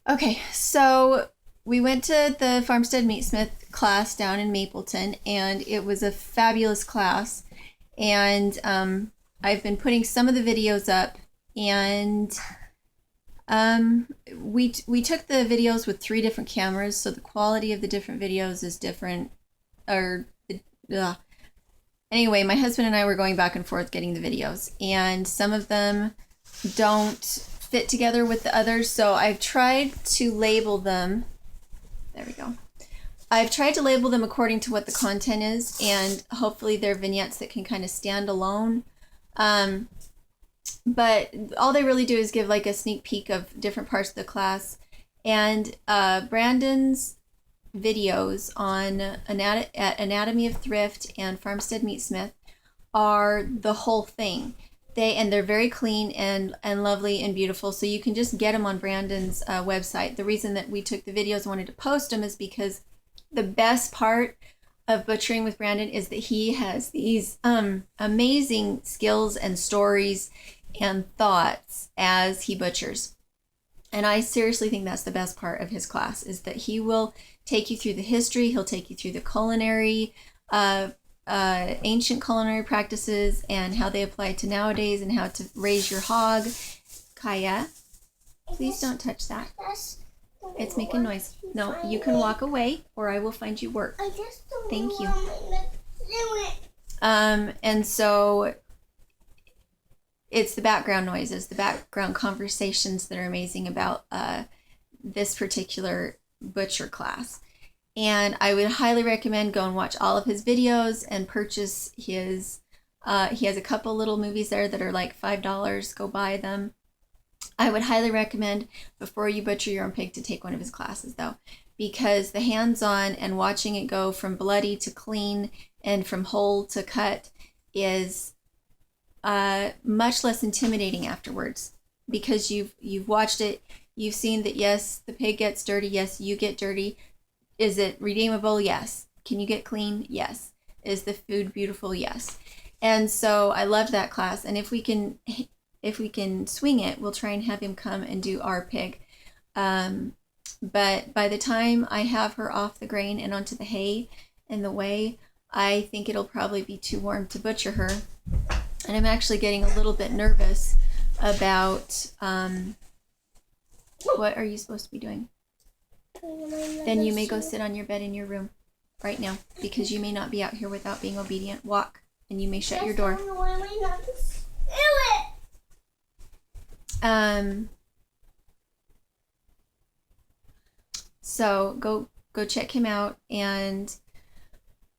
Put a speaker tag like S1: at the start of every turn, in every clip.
S1: Okay, so we went to the Farmstead Meatsmith class down in Mapleton, and it was a fabulous class. And I've been putting some of the videos up, and we took the videos with three different cameras, so the quality of the different videos is different. Or anyway, my husband and I were going back and forth getting the videos, and some of them don't fit together with the others. So I've tried to label them. There we go. I've tried to label them according to what the content is, and hopefully they're vignettes that can kind of stand alone. But all they really do is give like a sneak peek of different parts of the class. And Brandon's videos on Anatomy of Thrift and Farmstead Meatsmith are the whole thing. They're very clean and lovely and beautiful. So you can just get them on Brandon's website. The reason that we took the videos and wanted to post them is because the best part of butchering with Brandon is that he has these amazing skills and stories and thoughts as he butchers. And I seriously think that's the best part of his class, is that he will take you through the history, he'll take you through the culinary, ancient culinary practices and how they apply to nowadays and how to raise your hog. Kaya, please don't touch that. It's making noise. No, you can walk away or I will find you work. Thank you. And so it's the background noises, the background conversations that are amazing about this particular butcher class. And I would highly recommend go and watch all of his videos and purchase his, he has a couple little movies there that are like $5. Go buy them. I would highly recommend before you butcher your own pig to take one of his classes though, because the hands-on and watching it go from bloody to clean and from whole to cut is much less intimidating afterwards, because you've watched it, you've seen that yes, the pig gets dirty, yes, you get dirty. Is it redeemable? Yes. Can you get clean? Yes. Is the food beautiful? Yes. And so I loved that class. And if we can swing it, we'll try and have him come and do our pig. But by the time I have her off the grain and onto the hay and the whey, I think it'll probably be too warm to butcher her. And I'm actually getting a little bit nervous about what are you supposed to be doing? Then you may go sit on your bed in your room right now, because you may not be out here without being obedient. Walk, and you may shut your door. So go check him out. And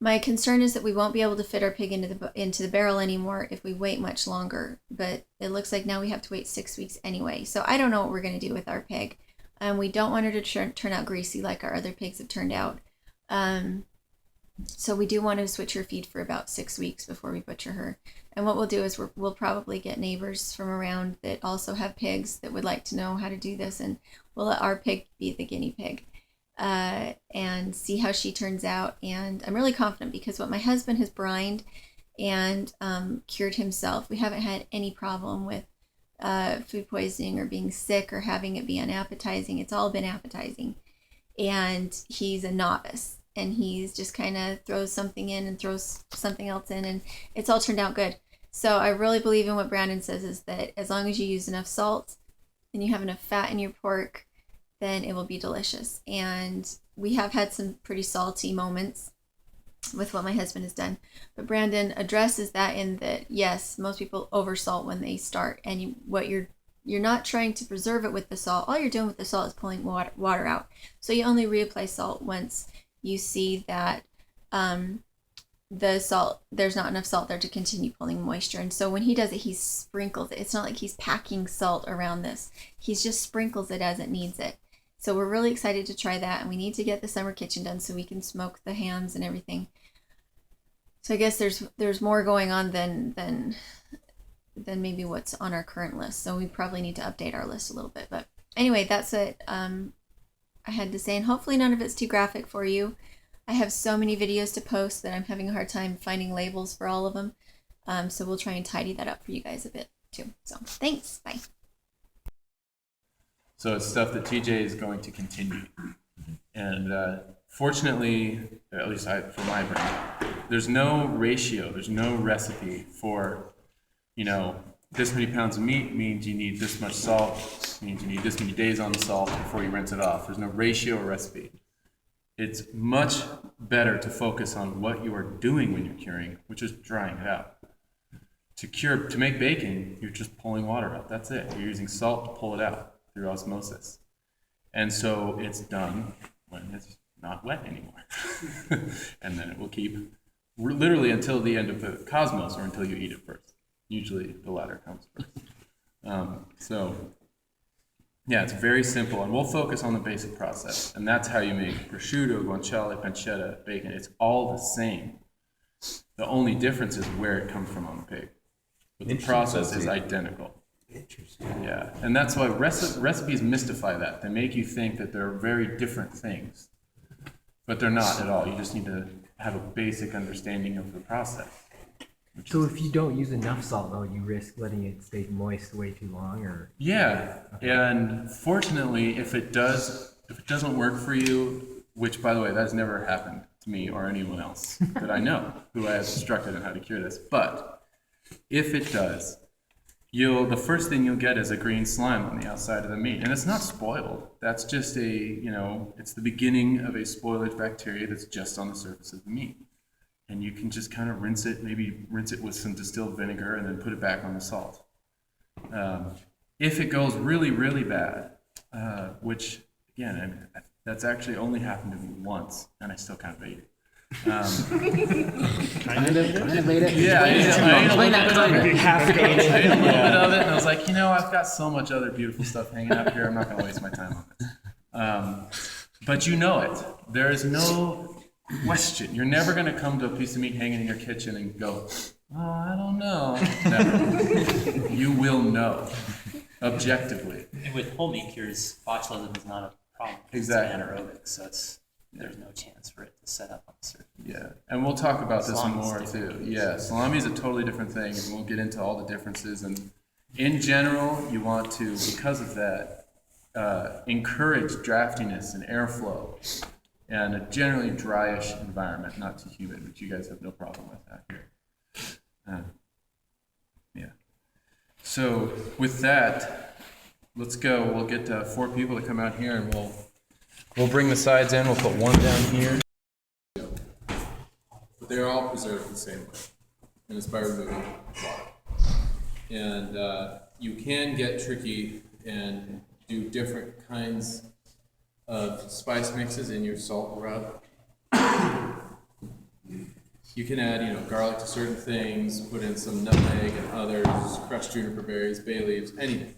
S1: my concern is that we won't be able to fit our pig into the barrel anymore if we wait much longer. But it looks like now we have to wait 6 weeks anyway. So I don't know what we're going to do with our pig. We don't want her to turn out greasy like our other pigs have turned out. So we do want to switch her feed for about 6 weeks before we butcher her. And what we'll do is we'll probably get neighbors from around that also have pigs that would like to know how to do this, and we'll let our pig be the guinea pig and see how she turns out. And I'm really confident because what my husband has brined and cured himself, we haven't had any problem with food poisoning or being sick or having it be unappetizing. It's all been appetizing. And he's a novice, and he's just kind of throws something in and throws something else in, and it's all turned out good. So I really believe in what Brandon says, is that as long as you use enough salt and you have enough fat in your pork, then it will be delicious. And we have had some pretty salty moments with what my husband has done, but Brandon addresses that in that yes, most people oversalt when they start, and you're not trying to preserve it with the salt. All you're doing with the salt is pulling water out. So you only reapply salt once you see that the salt, there's not enough salt there to continue pulling moisture. And so when he does it, he sprinkles it. It's not like he's packing salt around this. He's just sprinkles it as it needs it. So we're really excited to try that, and we need to get the summer kitchen done so we can smoke the hams and everything. So I guess there's more going on than maybe what's on our current list. So we probably need to update our list a little bit. But anyway, that's it I had to say, and hopefully none of it's too graphic for you. I have so many videos to post that I'm having a hard time finding labels for all of them. So we'll try and tidy that up for you guys a bit too. So thanks, bye.
S2: So it's stuff that TJ is going to continue. And fortunately, at least for my brain, there's no ratio, there's no recipe for, this many pounds of meat means you need this much salt, means you need this many days on the salt before you rinse it off. There's no ratio or recipe. It's much better to focus on what you are doing when you're curing, which is drying it out. To make bacon, you're just pulling water out. That's it. You're using salt to pull it out through osmosis. And so it's done when it's not wet anymore. And then it will keep literally until the end of the cosmos, or until you eat it first. Usually the latter comes first. Yeah, it's very simple, and we'll focus on the basic process, and that's how you make prosciutto, guanciale, pancetta, bacon. It's all the same. The only difference is where it comes from on the pig, but the process is identical. Interesting. Yeah, and that's why recipes mystify that. They make you think that they're very different things, but they're not at all. You just need to have a basic understanding of the process.
S3: So if you don't use enough salt, though, you risk letting it stay moist way too long, or?
S2: Yeah, okay. And fortunately, if it doesn't work for you, which, by the way, that has never happened to me or anyone else that I know who I have instructed on how to cure this, but if it does, the first thing you'll get is a green slime on the outside of the meat, and it's not spoiled. That's just it's the beginning of a spoilage bacteria that's just on the surface of the meat. And you can just kind of rinse it with some distilled vinegar, and then put it back on the salt. If it goes really, really bad, which, again, that's actually only happened to me once, and I still kind of ate it.
S3: Kind of made it?
S2: Yeah, I ate a little bit of it.
S3: Half ate it.
S2: I ate a little bit of it, and I was like, I've got so much other beautiful stuff hanging out here, I'm not going to waste my time on this. But it. There is no question. You're never going to come to a piece of meat hanging in your kitchen and go, oh, I don't know. Never. You will know, objectively.
S4: And with whole meat cures, botulism is not a problem.
S2: Exactly.
S4: It's anaerobic, so there's no chance for it to set up on the surface.
S2: Yeah, and we'll talk about this more too.
S4: Different.
S2: Yeah, salami is a totally different thing, and we'll get into all the differences. And in general, you want to, because of that, encourage draftiness and airflow, and a generally dryish environment, not too humid, which you guys have no problem with that here. Yeah. So with that, let's go. We'll get 4 people to come out here, and we'll bring the sides in. We'll put one down here. But they're all preserved the same way, and it's by removing water. And you can get tricky and do different kinds of spice mixes in your salt rub. You can add, garlic to certain things, put in some nutmeg and others, crushed juniper berries, bay leaves, anything.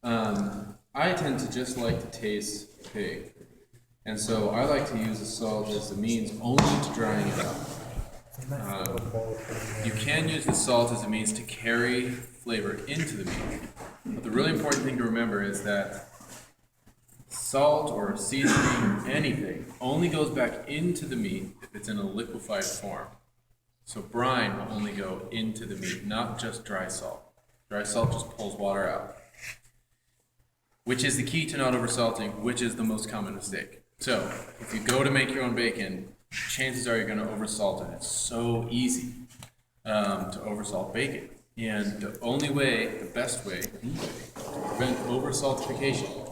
S2: I tend to just like to taste pig, and so I like to use the salt as a means only to drying it out. You can use the salt as a means to carry flavor into the meat, but the really important thing to remember is that salt or seasoning, anything, only goes back into the meat if it's in a liquefied form. So brine will only go into the meat, not just dry salt. Dry salt just pulls water out, which is the key to not oversalting, which is the most common mistake. So if you go to make your own bacon, chances are you're going to oversalt it. It's so easy to oversalt bacon. And the only way, the best way, to prevent oversaltification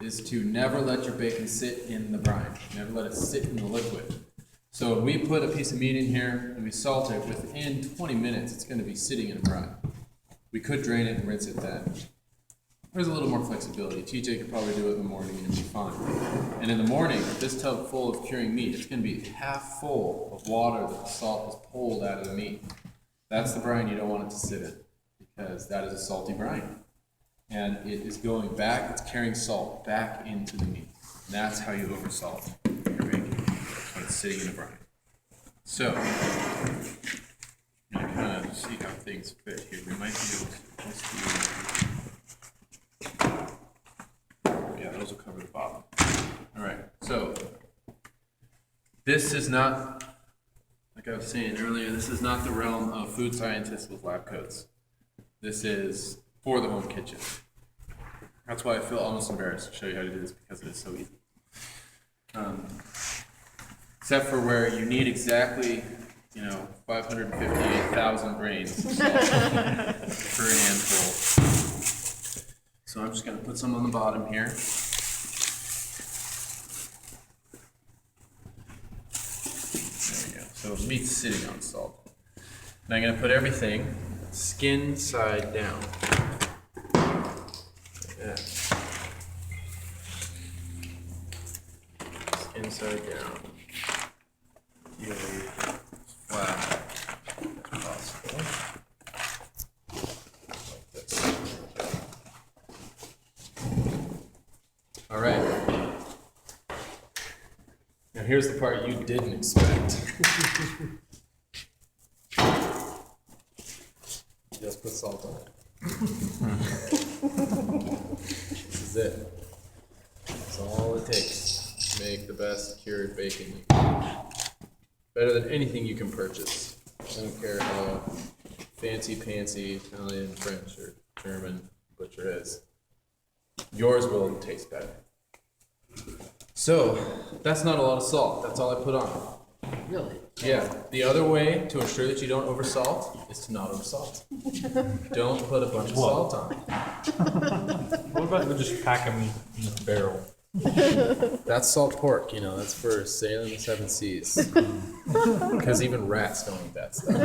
S2: is to never let your bacon sit in the brine. Never let it sit in the liquid. So when we put a piece of meat in here and we salt it, within 20 minutes it's going to be sitting in a brine. We could drain it and rinse it then. There's a little more flexibility. TJ could probably do it in the morning and it'd be fine. And in the morning, this tub full of curing meat, it's going to be half full of water that the salt has pulled out of the meat. That's the brine you don't want it to sit in, because that is a salty brine. And it is going back, it's carrying salt back into the meat. And that's how you oversalt your bacon, when it's sitting in the brine. So, you kind of see how things fit here. We might be able to just yeah, those will cover the bottom. All right, so this is not, like I was saying earlier, this is not the realm of food scientists with lab coats. This is for the home kitchen. That's why I feel almost embarrassed to show you how to do this because it is so easy. Except for where you need exactly, 558,000 grains of salt per handful. So I'm just going to put some on the bottom here. There we go. So meat's sitting on salt. Now I'm going to put everything skin side down. Like that. Skin side down. Really flat as possible. Like this. All right. Now here's the part you didn't expect. Just put salt on it. This is it. That's all it takes to make the best cured bacon you can. Better than anything you can purchase. I don't care how fancy-pantsy Italian, French, or German butcher is. Yours will taste better. So, that's not a lot of salt. That's all I put on.
S4: Really?
S2: Yeah. The other way to ensure that you don't oversalt is to not oversalt. Don't put a bunch of salt on.
S5: What about we just pack them in a barrel?
S2: That's salt pork, that's for sailing the 7 seas. Because even rats don't eat that stuff.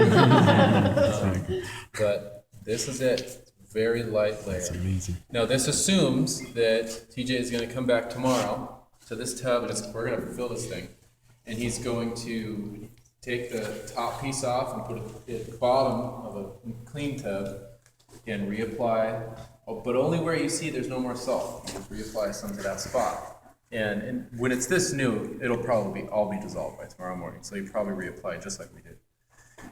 S2: But this is it. It's very light layer. That's amazing. Now this assumes that TJ is going to come back tomorrow to this tub, and we're going to fill this thing. And he's going to take the top piece off and put it at the bottom of a clean tub and reapply. Oh, but only where you see there's no more salt. You just reapply some to that spot. And when it's this new, it'll probably all be dissolved by tomorrow morning. So you probably reapply just like we did.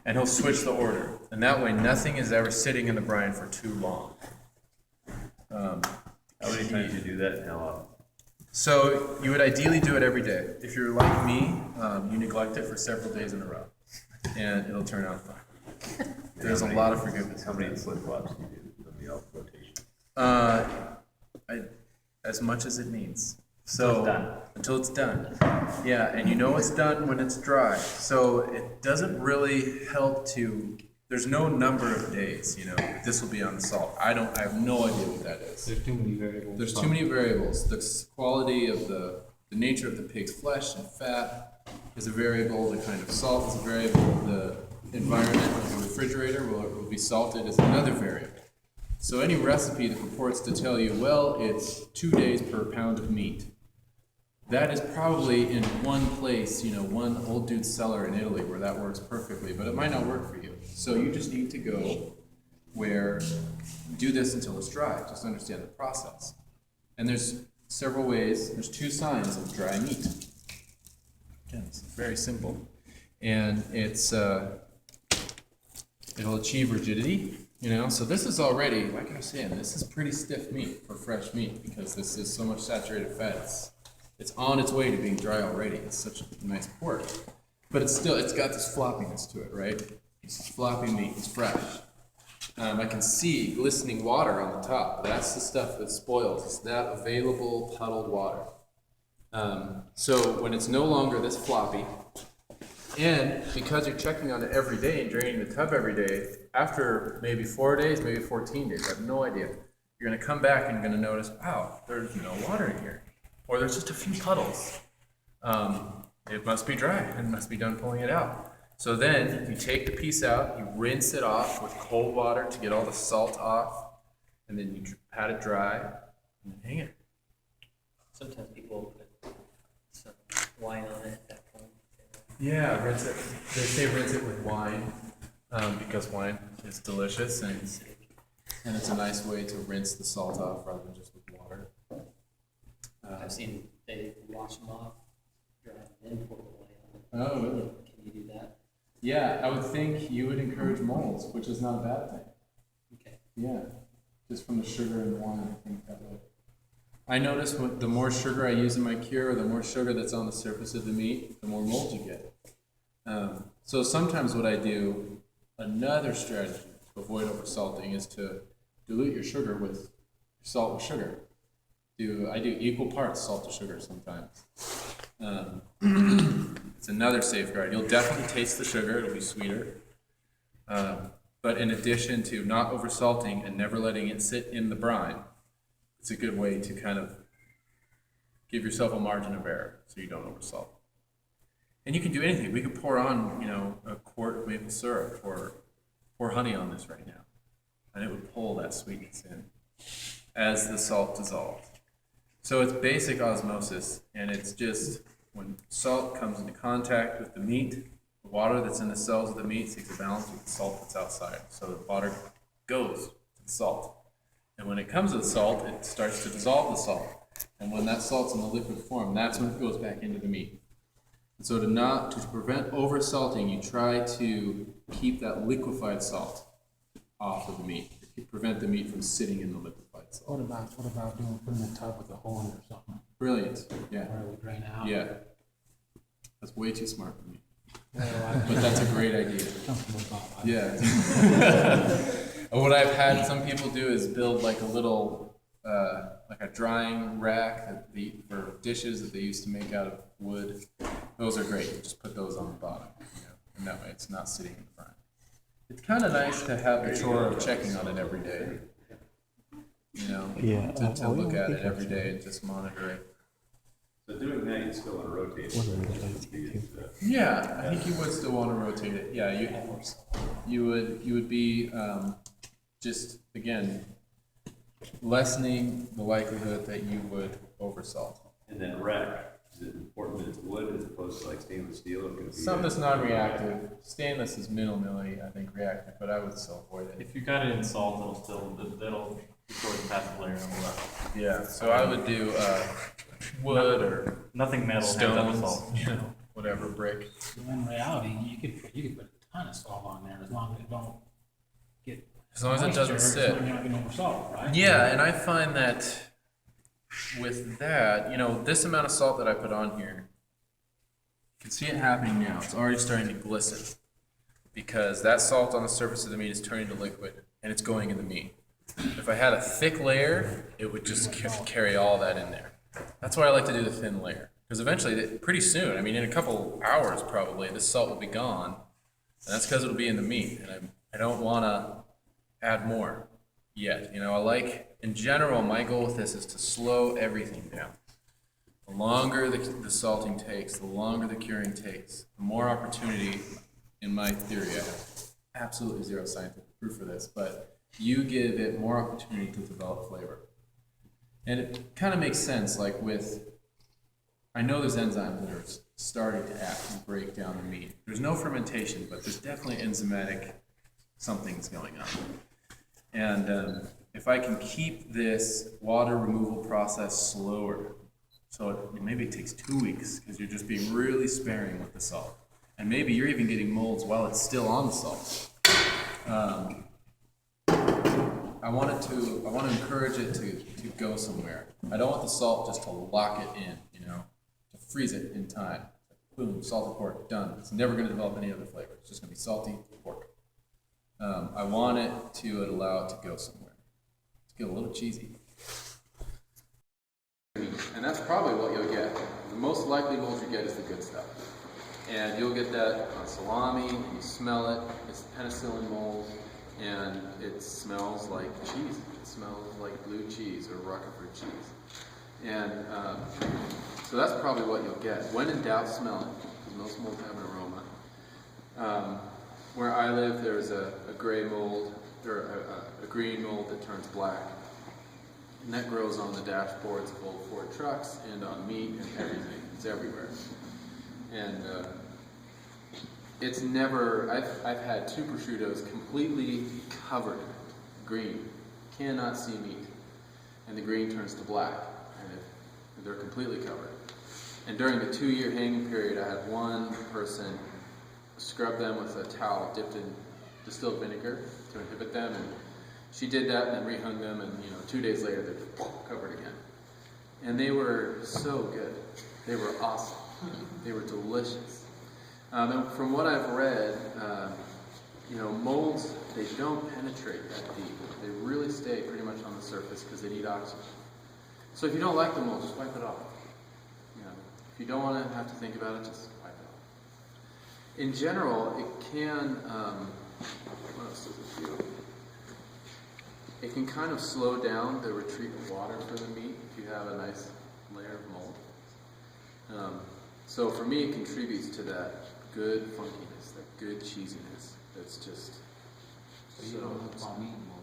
S2: And he'll switch the order. And that way nothing is ever sitting in the brine for too long.
S6: How many times do you do that and how often?
S2: So you would ideally do it every day. If you're like me, you neglect it for several days in a row. And it'll turn out fine. There's a lot of forgiveness.
S6: How many flip-flops do you do of the elk rotation?
S2: As much as it needs. Until it's done. Yeah, and you know it's done when it's dry. So it doesn't really help to. There's no number of days. This will be on the salt. I have no idea what that is.
S5: There's too many variables.
S2: There's too many variables. The quality of the nature of the pig's flesh and fat is a variable. The kind of salt is a variable. The environment of the refrigerator will be salted is another variable. So any recipe that purports to tell you, well, it's 2 days per pound of meat, that is probably in one place, one old dude's cellar in Italy where that works perfectly, but it might not work for you. So you just need to go do this until it's dry. Just understand the process. And there's several ways. There's 2 signs of dry meat. Again, it's very simple. And it'll achieve rigidity. So this is already, like I was saying, this is pretty stiff meat for fresh meat because this is so much saturated fat. It's on its way to being dry already. It's such a nice pork. But it's got this floppiness to it, right? It's floppy meat, it's fresh. I can see glistening water on the top. That's the stuff that spoils. It's that available puddled water. So when it's no longer this floppy, and because you're checking on it every day and draining the tub every day, after maybe 4 days, maybe 14 days, I have no idea, you're going to come back and you're going to notice, wow, there's no water in here. Or there's just a few puddles. It must be dry and must be done pulling it out. So then you take the piece out, you rinse it off with cold water to get all the salt off, and then you pat it dry and hang it.
S4: Sometimes people put some wine on it at that point.
S2: Yeah, rinse it. They say rinse it with wine because wine is delicious and it's a nice way to rinse the salt off rather than just with water.
S4: I've seen they wash them off, dry them, then pour the wine on it.
S2: Oh, really?
S4: Can you do that?
S2: Yeah, I would think you would encourage molds, which is not a bad thing.
S4: Okay.
S2: Yeah, just from the sugar and the wine, I think that would. I notice the more sugar I use in my cure, the more sugar that's on the surface of the meat, the more mold you get. So sometimes what I do, another strategy to avoid oversalting is to dilute your salt with sugar. I do equal parts salt to sugar sometimes. It's another safeguard. You'll definitely taste the sugar, it'll be sweeter. But in addition to not oversalting and never letting it sit in the brine, it's a good way to kind of give yourself a margin of error so you don't oversalt. And you can do anything. We could pour on, you know, a quart of maple syrup or pour honey on this right now. And it would pull that sweetness in as the salt dissolves. So it's basic osmosis, and it's just when salt comes into contact with the meat, the water that's in the cells of the meat takes a balance with the salt that's outside. So the water goes to the salt. And when it comes to the salt, it starts to dissolve the salt. And when that salt's in the liquid form, that's when it goes back into the meat. And so to prevent oversalting, you try to keep that liquefied salt off of the meat. You prevent the meat from sitting in the liquefied salt.
S7: What about putting a tub with a hole in it or something?
S2: Brilliant. Yeah.
S7: Where it would drain out?
S2: Yeah. That's way too smart for me.
S7: Well,
S2: But that's a great idea.
S7: comfortable about that.
S2: Yeah. What I've had some people do is build like a little, like a drying rack for dishes that they used to make out of wood. Those are great. You just put those on the bottom, you know, and that way it's not sitting in the front. It's kind of nice to have the chore of checking on it every day. You know, to look at it every day and just monitor it.
S6: So doing that, you still want to rotate it.
S2: Yeah, I think you would still want to rotate it. Yeah, you would be just again lessening the likelihood that you would oversalt.
S6: And then rack, is it important that it's wood as opposed to like stainless steel?
S2: Something that's non-reactive. Stainless is minimally, I think, reactive, but I would still avoid it.
S5: If you got it in salt, that'll destroy the passive layer on the left.
S2: Yeah, so I would do wood or
S5: Nothing metal ends up with
S2: stones,
S5: salt.
S2: you know, whatever, brick.
S7: So in reality, you could put a ton of salt on there as long as it don't get.
S2: As long as it doesn't
S7: moisture,
S2: sit.
S7: You're not gonna oversalt, right?
S2: Yeah, and I find that with that, you know, this amount of salt that I put on here, you can see it happening now. It's already starting to glisten because that salt on the surface of the meat is turning to liquid and it's going in the meat. If I had a thick layer, it would just carry all that in there. That's why I like to do the thin layer because eventually, pretty soon, I mean, in a couple hours probably, this salt will be gone, and that's because it'll be in the meat, and I don't want to add more yet. You know, I like, in general, my goal with this is to slow everything down. The longer the salting takes, the longer the curing takes, the more opportunity, in my theory, I have absolutely zero scientific proof for this, but you give it more opportunity to develop flavor. And it kind of makes sense, like I know there's enzymes that are starting to act and break down the meat. There's no fermentation, but there's definitely enzymatic something's going on. And if I can keep this water removal process slower, so maybe it takes 2 weeks because you're just being really sparing with the salt. And maybe you're even getting molds while it's still on the salt. I want to encourage it to go somewhere. I don't want the salt just to lock it in, you know, to freeze it in time. Boom, salted pork, done. It's never going to develop any other flavor. It's just going to be salty pork. I want it to allow it to go somewhere. To get a little cheesy. And that's probably what you'll get. The most likely mold you get is the good stuff. And you'll get that on salami, and you smell it. It's penicillin mold. And it smells like cheese. It smells like blue cheese or Roquefort cheese. And so that's probably what you'll get. When in doubt, smell it, because most molds have an aroma. Where I live, there's a gray mold, or a green mold that turns black. And that grows on the dashboards of old Ford trucks and on meat and everything. It's everywhere. And it's never, I've had 2 prosciuttos completely covered in green. Cannot see meat. And the green turns to black. And they're completely covered. And during the 2-year hanging period, I had one person scrub them with a towel dipped in distilled vinegar to inhibit them. And she did that and then rehung them. And 2 days later, they're covered again. And they were so good. They were awesome. They were delicious. And from what I've read, molds, they don't penetrate that deep. They really stay pretty much on the surface because they need oxygen. So if you don't like the mold, just wipe it off. You know, if you don't want to have to think about it, just wipe it off. In general, it can, what else does it do? It can kind of slow down the retreat of water for the meat if you have a nice layer of mold. So for me, it contributes to that good funkiness, that good cheesiness. That's just
S7: So you don't have palm meat mold.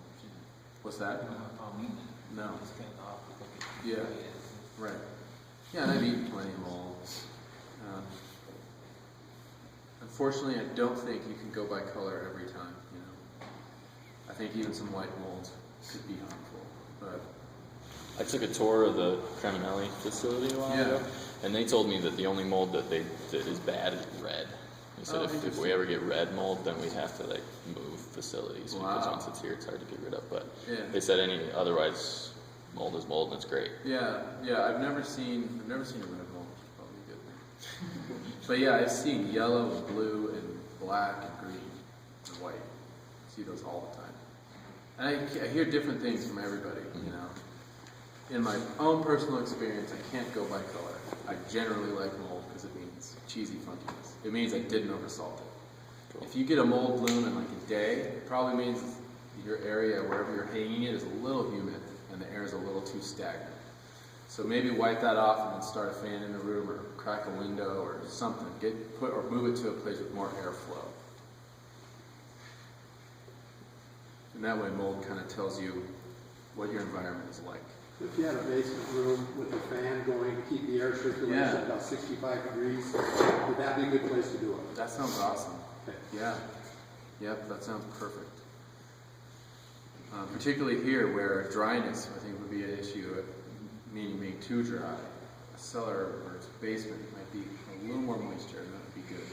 S2: What's that?
S7: You don't have palm meat.
S2: No.
S7: It's kind of off the cookie.
S2: Yeah. Right. Yeah, and I've eaten plenty of mold. Unfortunately, I don't think you can go by color every time. You know, I think even some white mold could be harmful. But
S8: I took a tour of the Culinary facility a while
S2: Yeah.
S8: ago, and they told me that the only mold that is bad is red. They said if we ever get red mold, then we'd have to like move facilities because
S2: Wow.
S8: once it's here, it's hard to get rid of. But
S2: Yeah.
S8: they said otherwise, mold is mold and it's great.
S2: yeah, I've never seen a red mold. Which is probably a good thing. But yeah, I've seen yellow and blue and black and green and white. I see those all the time. And I hear different things from everybody. You know, in my own personal experience, I can't go by color. I generally like mold because it means cheesy funkiness. It means I didn't oversalt it.
S8: Cool.
S2: If you get a mold bloom in like a day, it probably means your area, wherever you're hanging it, is a little humid and the air is a little too stagnant. So maybe wipe that off and then start a fan in the room or crack a window or something. Or move it to a place with more airflow. And that way mold kind of tells you what your environment is like.
S9: If you had a basement room with a fan going to keep the air circulation
S2: Yeah.
S9: at about 65 degrees, would that be a good place to do it?
S2: That sounds awesome.
S9: Okay.
S2: Yeah. Yep, that sounds perfect. Particularly here where dryness, I think, would be an issue, meaning being too dry. A cellar or a basement might be a little more moisture, and that would be good.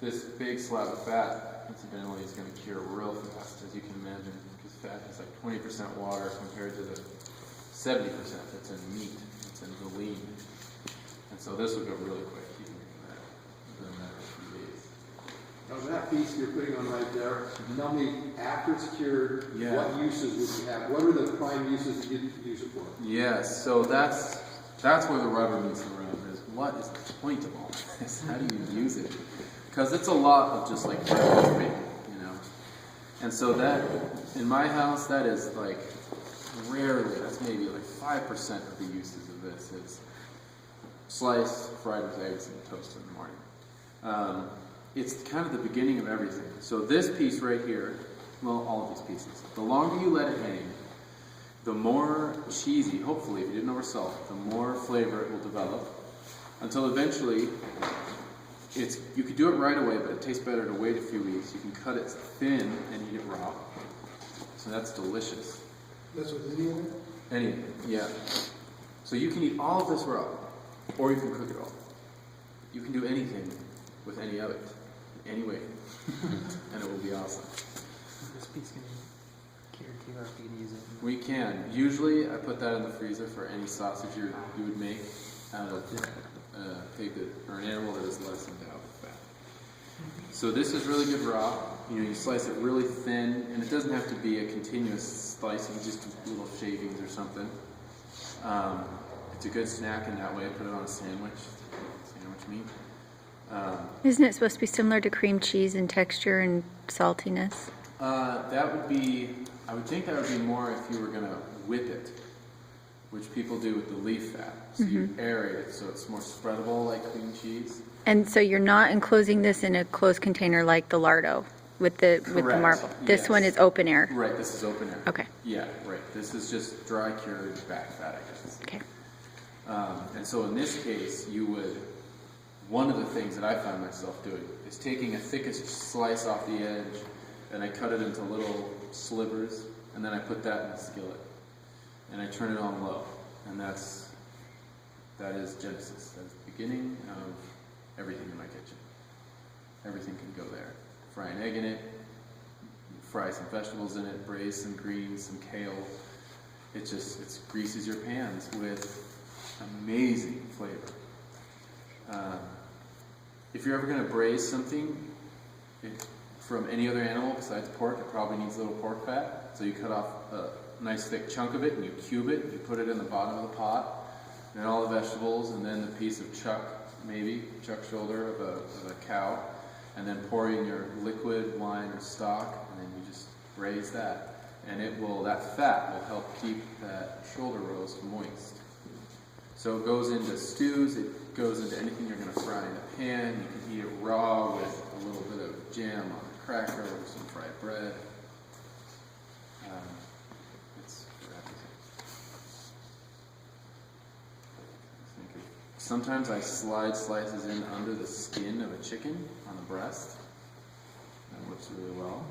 S2: This big slab of fat, incidentally, is going to cure real fast, as you can imagine, because fat is like 20% water compared to the 70% that's in meat, that's in the lean. And so this will go really quick. You can do that within a matter of a few days.
S9: Now that piece you're putting on right there, tell me, after it's cured,
S2: Yeah.
S9: what uses would you have? What are the prime uses that you'd use it for?
S2: Yes, so that's where the rubber meets the road, is what is the point of all this? How do you use it? Because it's a lot of just like bacon, you know. And so that, in my house, that is like rarely, that's maybe like 5% of the uses of this is slice, fried with eggs, and toast in the morning. It's kind of the beginning of everything. So this piece right here, well, all of these pieces, the longer you let it hang, the more cheesy, hopefully, if you didn't oversalt, the more flavor it will develop, until eventually, you could do it right away, but it tastes better to wait a few weeks. You can cut it thin and eat it raw. So that's delicious.
S9: That's with any of it?
S2: Any, yeah. So you can eat all of this raw, or you can cook it all. You can do anything with any of it, any way, and it will be awesome.
S3: This piece can be cured too, or if you can use it.
S2: We can. Usually, I put that in the freezer for any sausage you would make out of pig or an animal that is less endowed with fat. So this is really good raw. You know, you slice it really thin, and it doesn't have to be a continuous slice. You can just do little shavings or something. It's a good snack in that way. Put it on a sandwich meat.
S10: Isn't it supposed to be similar to cream cheese in texture and saltiness?
S2: That would be, I would think that would be more if you were going to whip it, which people do with the leaf fat. So you aerate it so it's more spreadable like cream cheese.
S10: And so you're not enclosing this in a closed container like the lardo with the
S2: Correct.
S10: marble. This
S2: Yes.
S10: one is open air.
S2: Right, this is open air.
S10: Okay.
S2: Yeah, right. This is just dry cured back fat, I guess.
S10: Okay.
S2: And so in this case, you would, one of the things that I find myself doing is taking a thickest slice off the edge and I cut it into little slivers and then I put that in the skillet and I turn it on low. And that is Genesis. That is the beginning of everything in my kitchen. Everything can go there. Fry an egg in it, fry some vegetables in it, braise some greens, some kale. It greases your pans with amazing flavor. If you're ever going to braise something, Okay. From any other animal besides pork, it probably needs a little pork fat. So you cut off a nice thick chunk of it and you cube it, you put it in the bottom of the pot, and then all the vegetables, and then the piece of chuck, maybe, chuck shoulder of a cow, and then pour in your liquid wine or stock, and then you just braise that. And that fat will help keep that shoulder roast moist. So it goes into stews, it goes into anything you're going to fry in a pan. You can eat it raw with a little bit of jam on a cracker or some fried bread. It's for everything. Sometimes I slide slices in under the skin of a chicken on the breast. That works really well.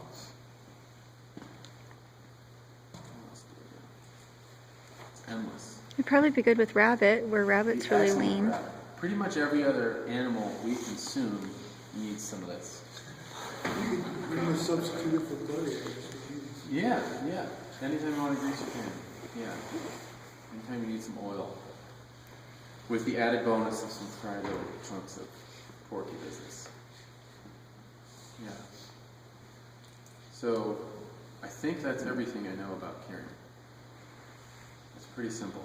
S2: It's endless.
S10: It'd probably be good with rabbit, where rabbit's really
S2: Excellent
S10: lean.
S2: rabbit. Pretty much every other animal we consume needs some of this.
S9: You can substitute it for butter.
S2: Yeah. Anytime you want to grease your pan. Yeah. Anytime you need some oil. With the added bonus of some fried little chunks of porky business. Yeah. So, I think that's everything I know about curing. It's pretty simple.